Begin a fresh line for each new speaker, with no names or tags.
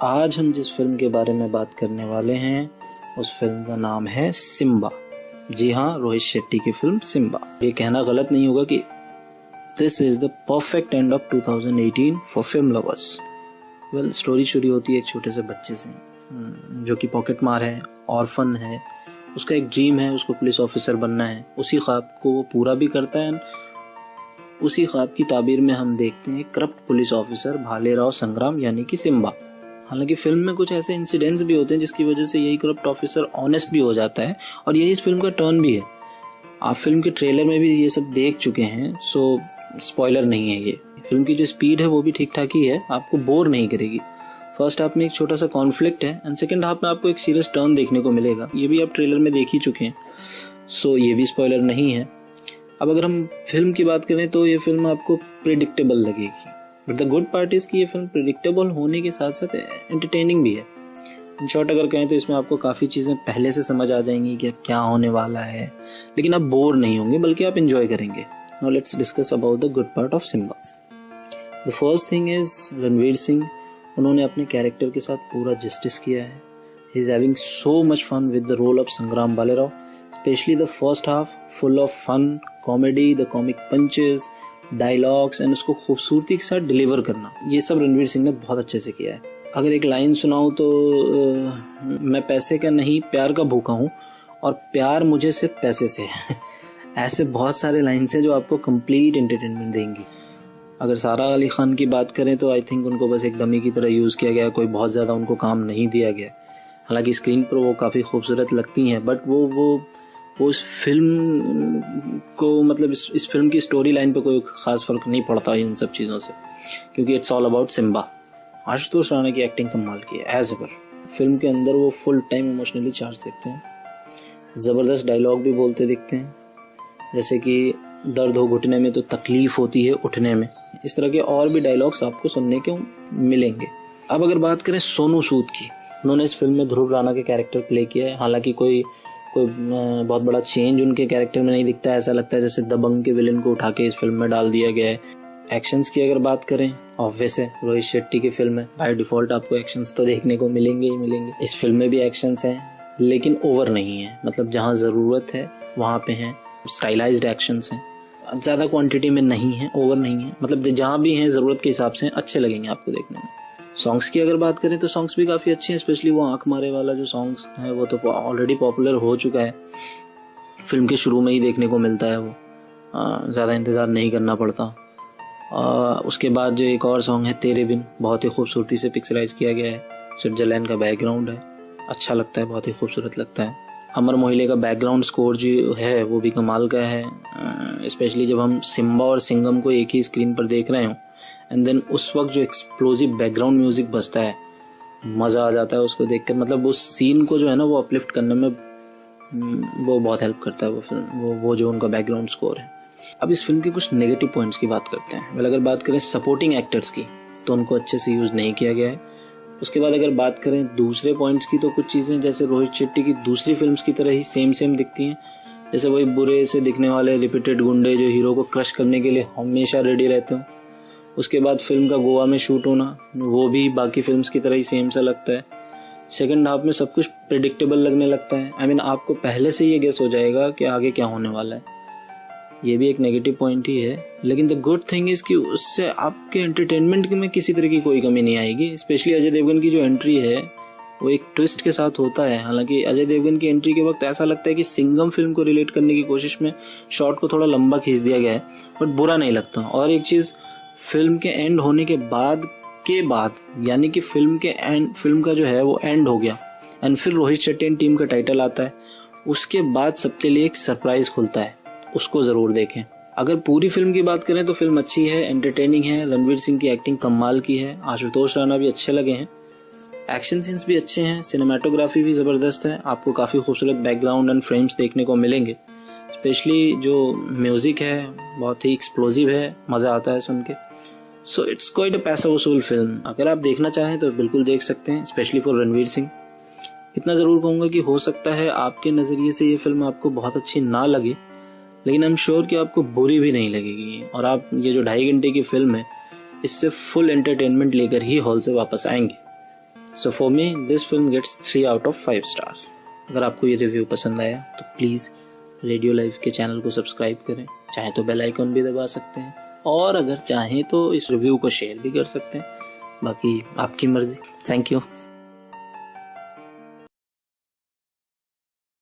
आज हम जिस फिल्म के बारे में बात करने वाले हैं उस फिल्म का नाम है सिम्बा। जी हाँ, रोहित शेट्टी की फिल्म सिम्बा। ये कहना गलत नहीं होगा कि this is the perfect end of 2018 for film lovers. Well, story शुरू होती है एक छोटे से बच्चे से जो कि पॉकेट मार है, ऑर्फन है। उसका एक ड्रीम है, उसको पुलिस ऑफिसर बनना है। उसी ख्वाब को वो पूरा भी करता है। उसी ख्वाब की ताबीर में हम देखते हैं करप्ट पुलिस ऑफिसर भालेराव संग्राम यानी कि सिम्बा। हालांकि फिल्म में कुछ ऐसे इंसिडेंट्स भी होते हैं जिसकी वजह से यही करप्ट ऑफिसर ऑनेस्ट भी हो जाता है और यही इस फिल्म का टर्न भी है। आप फिल्म के ट्रेलर में भी ये सब देख चुके हैं, सो स्पॉइलर नहीं है। ये फिल्म की जो स्पीड है वो भी ठीक ठाक ही है, आपको बोर नहीं करेगी। फर्स्ट हाफ में एक छोटा सा कॉन्फ्लिक्ट है एंड सेकंड हाफ में आपको एक सीरियस टर्न देखने को मिलेगा। ये भी आप ट्रेलर में देख ही चुके हैं, सो ये भी स्पॉइलर नहीं है। अब अगर हम फिल्म की बात करें तो ये फिल्म आपको प्रेडिक्टेबल लगेगी, but the good part is कि ये फिल्म प्रेडिक्टेबल होने के साथ साथ एंटरटेनिंग भी है। इन शॉर्ट अगर कहें तो इसमें आपको काफ़ी चीज़ें पहले से समझ आ जाएंगी कि अब क्या होने वाला है, लेकिन आप बोर नहीं होंगे बल्कि आप इंजॉय करेंगे। Now let's discuss about the good part of Simmba. The first thing is Ranveer Singh. उन्होंने अपने कैरेक्टर के साथ पूरा जस्टिस किया है। He is having so much fun with the role of Sangram Bhalerao, specially the first half full of fun, comedy, the comic punches, dialogues and उसको खूबसूरती के साथ डिलीवर करना, ये सब रणवीर सिंह ने बहुत अच्छे से किया है। अगर एक लाइन सुनाऊं तो मैं पैसे का नहीं प्यार का भूखा हूँ और प्यार मुझे सिर्फ पैसे से है। ऐसे बहुत सारे लाइन्स हैं जो आपको कंप्लीट एंटरटेनमेंट देंगी। अगर सारा अली खान की बात करें तो आई थिंक उनको बस एक डमी की तरह यूज़ किया गया, कोई बहुत ज़्यादा उनको काम नहीं दिया गया। हालांकि स्क्रीन पर वो काफ़ी खूबसूरत लगती हैं, बट वो उस फिल्म को मतलब इस फिल्म की स्टोरी लाइन पे कोई खास फर्क नहीं पड़ता इन सब चीज़ों से, क्योंकि it's all about Simba. Ashutosh Rana की एक्टिंग कमाल की है एज एवर। फिल्म के अंदर वो फुल टाइम इमोशनली चार्ज दिखते हैं, ज़बरदस्त डायलॉग भी बोलते दिखते हैं, जैसे कि दर्द हो घुटने में तो तकलीफ होती है उठने में। इस तरह के और भी डायलॉग्स आपको सुनने को मिलेंगे। अब अगर बात करें सोनू सूद की, उन्होंने इस फिल्म में ध्रुव राणा के कैरेक्टर प्ले किया है। हालांकि कोई बहुत बड़ा चेंज उनके कैरेक्टर में नहीं दिखता है। ऐसा लगता है जैसे दबंग के विलेन को उठा के इस फिल्म में डाल दिया गया है। एक्शंस की अगर बात करें, ऑब्वियस है रोहित शेट्टी की फिल्म है, बाय डिफॉल्ट आपको एक्शंस तो देखने को मिलेंगे ही मिलेंगे। इस फिल्म में भी एक्शंस हैं, लेकिन ओवर नहीं है, मतलब जहाँ ज़रूरत है वहाँ पे हैं। स्टाइलाइज्ड एक्शंस हैं, ज़्यादा क्वांटिटी में नहीं है, ओवर नहीं है, मतलब जहाँ भी हैं ज़रूरत के हिसाब से अच्छे लगेंगे आपको देखने में। सॉन्ग्स की अगर बात करें तो सॉन्ग्स भी काफ़ी अच्छे हैं, स्पेशली वो आंख मारे वाला जो सॉन्ग्स है वो तो ऑलरेडी पॉपुलर हो चुका है। फिल्म के शुरू में ही देखने को मिलता है, वो ज़्यादा इंतज़ार नहीं करना पड़ता। उसके बाद जो एक और सॉन्ग है तेरे बिन, बहुत ही खूबसूरती से पिक्चराइज किया गया है। स्विट्जरलैंड का बैकग्राउंड है, अच्छा लगता है, बहुत ही खूबसूरत लगता है। अमर मोहिले का बैकग्राउंड स्कोर जो है वो भी कमाल का है, स्पेशली जब हम सिम्बा और सिंघम को एक ही स्क्रीन पर देख रहे हो एंड देन उस वक्त जो एक्सप्लोजिव बैकग्राउंड म्यूजिक बजता है, मज़ा आ जाता है उसको देखकर। मतलब उस सीन को जो है ना वो अपलिफ्ट करने में वो बहुत हेल्प करता है वो फिल्म, वो जो उनका बैकग्राउंड स्कोर है। अब इस फिल्म के कुछ नेगेटिव पॉइंट्स की बात करते हैं। अगर बात करें सपोर्टिंग एक्टर्स की तो उनको अच्छे से यूज़ नहीं किया गया है। उसके बाद अगर बात करें दूसरे पॉइंट्स की तो कुछ चीज़ें जैसे रोहित शेट्टी की दूसरी फिल्म्स की तरह ही सेम दिखती हैं। जैसे वही बुरे से दिखने वाले रिपीटेड गुंडे जो हीरो को क्रश करने के लिए हमेशा रेडी रहते हो। उसके बाद फिल्म का गोवा में शूट होना, वो भी बाकी फिल्म्स की तरह ही सेम सा लगता है। सेकंड हाफ में सब कुछ प्रेडिक्टेबल लगने लगता है। आई मीन आपको पहले से ये गेस हो जाएगा कि आगे क्या होने वाला है। ये भी एक नेगेटिव पॉइंट ही है, लेकिन द गुड थिंग इज कि उससे आपके एंटरटेनमेंट में किसी तरह की कोई कमी नहीं आएगी। स्पेशली अजय देवगन की जो एंट्री है वो एक ट्विस्ट के साथ होता है। हालांकि अजय देवगन की एंट्री के वक्त ऐसा लगता है कि सिंघम फिल्म को रिलेट करने की कोशिश में शॉट को थोड़ा लंबा खींच दिया गया है, बट बुरा नहीं लगता। और एक चीज़, फिल्म के एंड होने के बाद यानी कि फिल्म का जो है वो एंड हो गया एंड फिर रोहित शेट्टी टीम का टाइटल आता है, उसके बाद सबके लिए एक सरप्राइज खुलता है, उसको ज़रूर देखें। अगर पूरी फिल्म की बात करें तो फिल्म अच्छी है, एंटरटेनिंग है, रणवीर सिंह की एक्टिंग कमाल की है, आशुतोष राणा भी अच्छे लगे हैं, एक्शन सीन्स भी अच्छे हैं, सिनेमाटोग्राफी भी ज़बरदस्त है, आपको काफ़ी खूबसूरत बैकग्राउंड एंड फ्रेम्स देखने को मिलेंगे। स्पेशली जो म्यूज़िक है बहुत ही एक्सप्लोजिव है, मज़ा आता है सुन के। सो इट्स क्वाइट अ पैसा वसूल फिल्म। अगर आप देखना चाहें तो बिल्कुल देख सकते हैं, स्पेशली फॉर रणवीर सिंह। इतना ज़रूर कहूँगा कि हो सकता है आपके नज़रिए से ये फिल्म आपको बहुत अच्छी ना लगे, लेकिन आई एम श्योर कि आपको बुरी भी नहीं लगेगी और आप ये जो 2.5 घंटे की फिल्म है इससे फुल एंटरटेनमेंट लेकर ही हॉल से वापस आएंगे। So for me this film gets 3 out of 5 star. अगर आपको ये रिव्यू पसंद आया तो प्लीज़ रेडियो लाइव के चैनल को सब्सक्राइब करें, चाहे तो बेल आइकन भी दबा सकते हैं, और अगर चाहें तो इस रिव्यू को शेयर भी कर सकते हैं। बाकी आपकी मर्जी। Thank you.